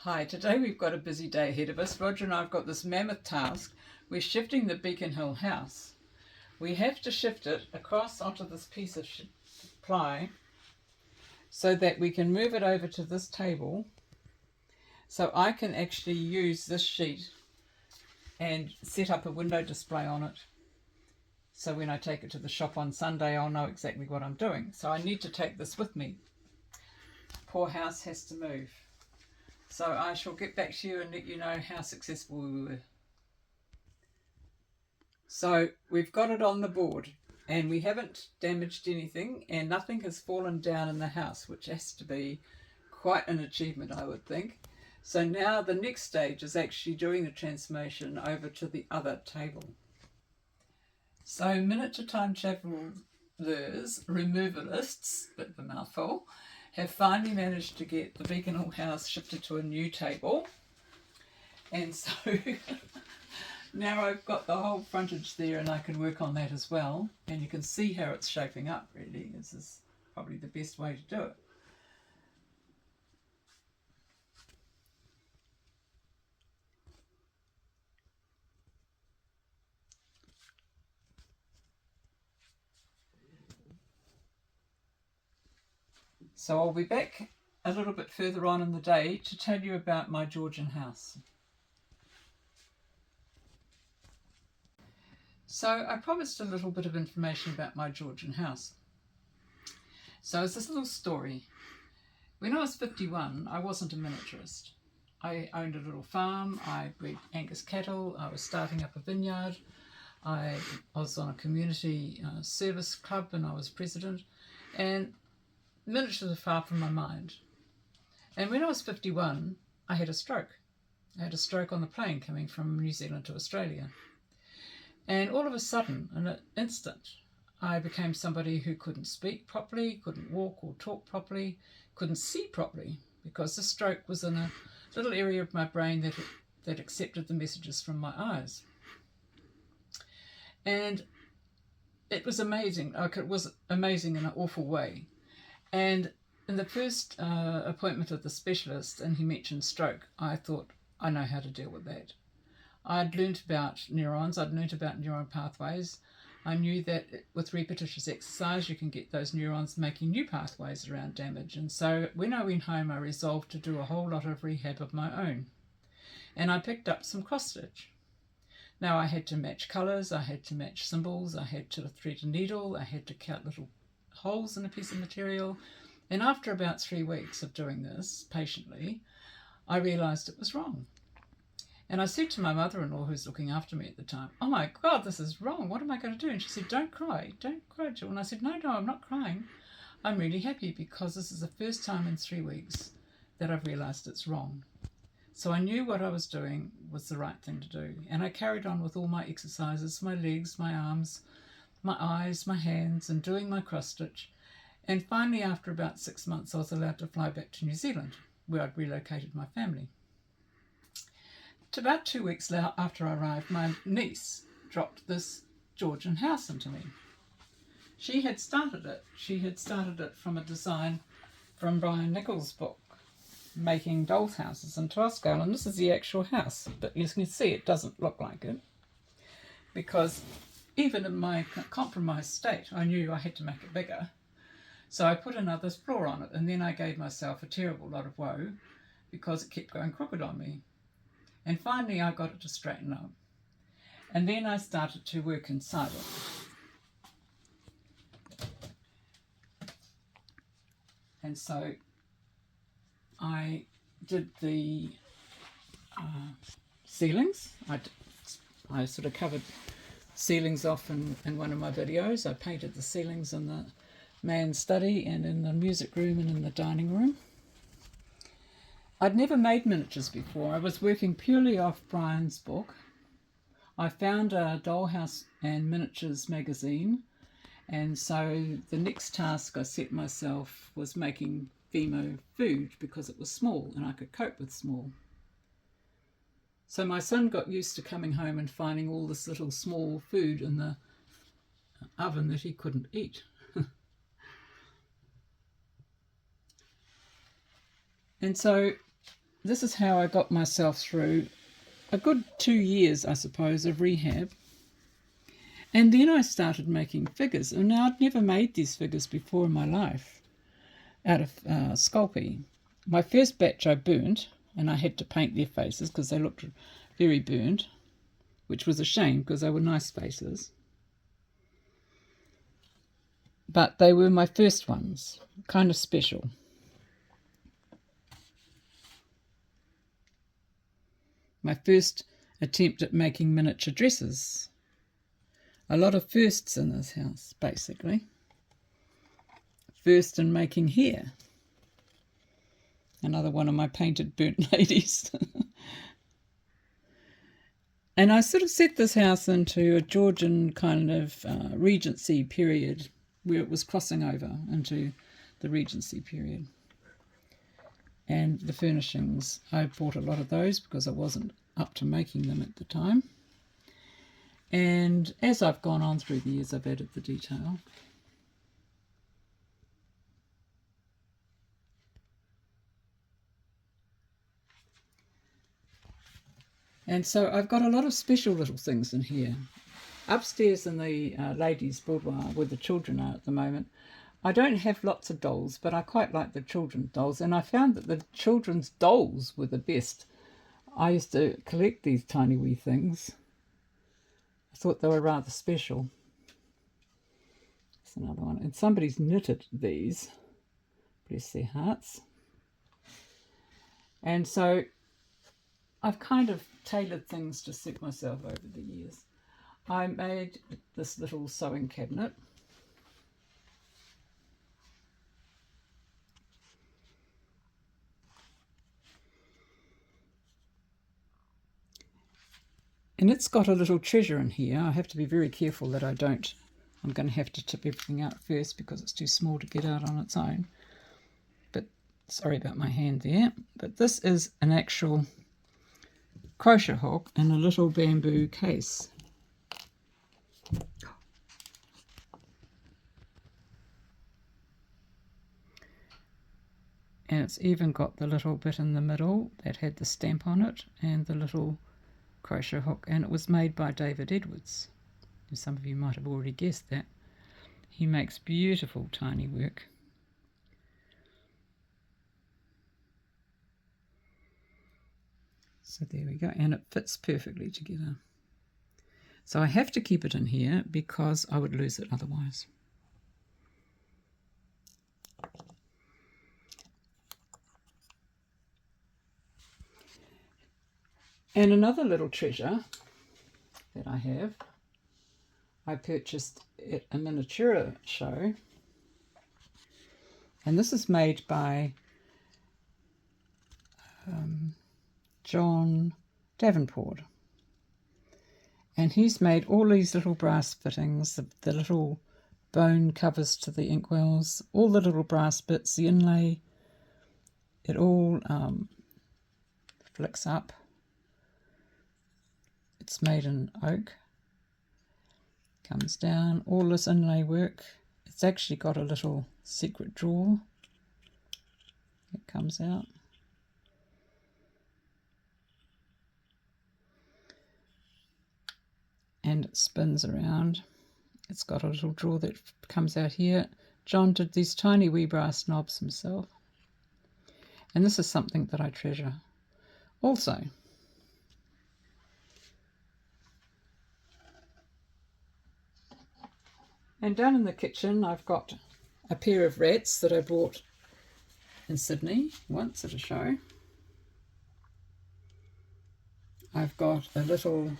Hi, today we've got a busy day ahead of us. Roger and I have got this mammoth task. We're shifting the Beacon Hill house. We have to shift it across onto this piece of ply so that we can move it over to this table so I can actually use this sheet and set up a window display on it. So when I take it to the shop on Sunday, I'll know exactly what I'm doing. So I need to take this with me. Poor house has to move. So I shall get back to you and let you know how successful we were. So we've got it on the board and we haven't damaged anything and nothing has fallen down in the house, which has to be quite an achievement, I would think. So now the next stage is actually doing the transformation over to the other table. So miniature time travelers, removalists, bit of a mouthful, have finally managed to get the Beacon Hill house shifted to a new table. And so now I've got the whole frontage there and I can work on that as well. And you can see how it's shaping up really. This is probably the best way to do it. So I'll be back a little bit further on in the day to tell you about my Georgian house. So I promised a little bit of information about my Georgian house. So it's this little story. When I was 51, I wasn't a miniaturist. I owned a little farm, I bred Angus cattle, I was starting up a vineyard, I was on a community service club and I was president, and miniatures are far from my mind. And when I was 51, I had a stroke. I had a stroke on the plane coming from New Zealand to Australia. And all of a sudden, in an instant, I became somebody who couldn't speak properly, couldn't walk or talk properly, couldn't see properly, because the stroke was in a little area of my brain that accepted the messages from my eyes. And it was amazing. It was amazing in an awful way. And in the first appointment of the specialist, and he mentioned stroke, I thought, I know how to deal with that. I'd learnt about neurons, I'd learnt about neuron pathways. I knew that with repetitious exercise you can get those neurons making new pathways around damage. And so when I went home, I resolved to do a whole lot of rehab of my own. And I picked up some cross stitch. Now I had to match colours, I had to match symbols, I had to thread a needle, I had to cut little holes in a piece of material. And after about 3 weeks of doing this patiently, I realised it was wrong. And I said to my mother-in-law, who was looking after me at the time, "Oh my God, this is wrong. What am I going to do?" And she said, "Don't cry, Jill." And I said, No, I'm not crying. I'm really happy because this is the first time in 3 weeks that I've realised it's wrong. So I knew what I was doing was the right thing to do. And I carried on with all my exercises, my legs, my arms, my eyes, my hands, and doing my cross stitch. And finally, after about 6 months, I was allowed to fly back to New Zealand, where I'd relocated my family. About 2 weeks after I arrived, my niece dropped this Georgian house into me. She had started it. She had started it from a design from Brian Nichols' book, Making Dolls' Houses in 12 scale, and this is the actual house. But you can see it doesn't look like it, because even in my compromised state, I knew I had to make it bigger. So I put another floor on it, and then I gave myself a terrible lot of woe because it kept going crooked on me. And finally I got it to straighten up. And then I started to work inside it. And so I did the ceilings. I sort of covered ceilings off in one of my videos. I painted the ceilings in the man's study and in the music room and in the dining room. I'd never made miniatures before. I was working purely off Brian's book. I found a Dollhouse and Miniatures magazine, and so the next task I set myself was making Fimo food because it was small and I could cope with small. So my son got used to coming home and finding all this little small food in the oven that he couldn't eat. And so this is how I got myself through a good 2 years, I suppose, of rehab. And then I started making figures. And now I'd never made these figures before in my life out of Sculpey. My first batch I burnt, and I had to paint their faces because they looked very burnt, which was a shame because they were nice faces. But they were my first ones, kind of special. My first attempt at making miniature dresses. A lot of firsts in this house, basically. First in making hair. Another one of my painted burnt ladies. And I sort of set this house into a Georgian kind of Regency period where it was crossing over into the Regency period. And the furnishings, I bought a lot of those because I wasn't up to making them at the time. And as I've gone on through the years, I've added the detail. And so I've got a lot of special little things in here. Upstairs in the ladies' boudoir where the children are at the moment, I don't have lots of dolls, but I quite like the children's dolls. And I found that the children's dolls were the best. I used to collect these tiny wee things. I thought they were rather special. That's another one. And somebody's knitted these. Bless their hearts. And so I've kind of tailored things to suit myself over the years. I made this little sewing cabinet. And it's got a little treasure in here. I have to be very careful that I don't. I'm going to have to tip everything out first because it's too small to get out on its own. But sorry about my hand there. But this is an actual crochet hook in a little bamboo case. And it's even got the little bit in the middle that had the stamp on it and the little crochet hook, and it was made by David Edwards. Some of you might have already guessed that. He makes beautiful tiny work. So there we go, and it fits perfectly together. So I have to keep it in here because I would lose it otherwise. And another little treasure that I have, I purchased at a Miniaturist show. And this is made by John Davenport. And he's made all these little brass fittings, the little bone covers to the inkwells, all the little brass bits, the inlay. It all flicks up. It's made in oak. Comes down, all this inlay work. It's actually got a little secret drawer. It comes out. And it spins around. It's got a little drawer that comes out here. John did these tiny wee brass knobs himself. And this is something that I treasure. Also, and down in the kitchen, I've got a pair of rats that I bought in Sydney once at a show. I've got a little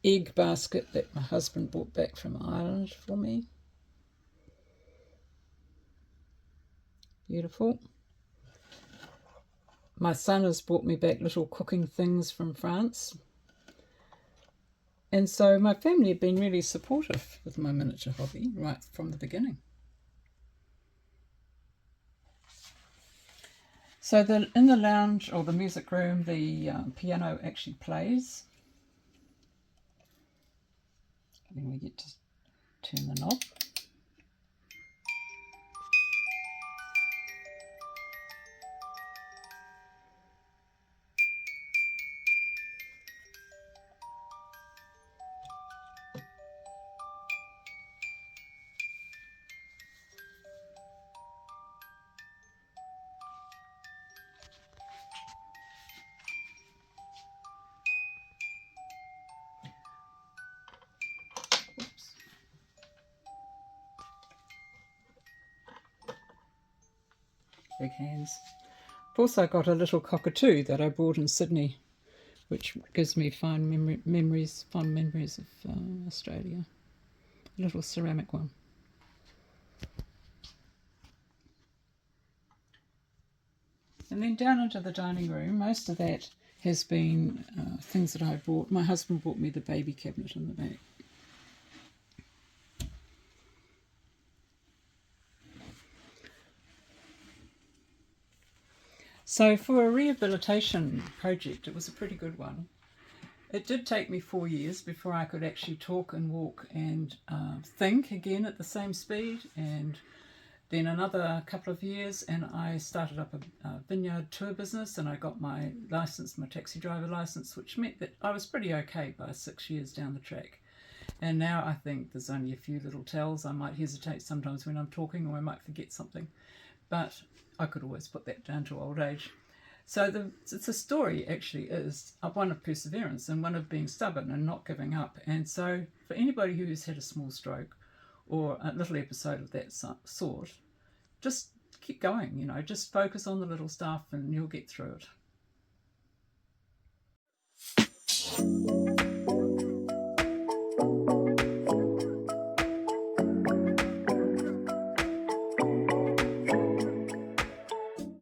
egg basket that my husband brought back from Ireland for me. Beautiful. My son has brought me back little cooking things from France. And so my family have been really supportive with my miniature hobby right from the beginning. So in the lounge or the music room, the piano actually plays. Then we get to turn the knob. big hands. I've also got a little cockatoo that I bought in Sydney, which gives me fond memories of Australia. A little ceramic one. And then down into the dining room, most of that has been things that I bought. My husband bought me the baby cabinet in the back. So for a rehabilitation project, it was a pretty good one. It did take me 4 years before I could actually talk and walk and think again at the same speed, and then another couple of years and I started up a vineyard tour business, and I got my license, my taxi driver license, which meant that I was pretty okay by 6 years down the track. And now I think there's only a few little tells. I might hesitate sometimes when I'm talking, or I might forget something, but I could always put that down to old age. So the story actually is one of perseverance and one of being stubborn and not giving up. And so for anybody who's had a small stroke or a little episode of that sort, just keep going, just focus on the little stuff and you'll get through it.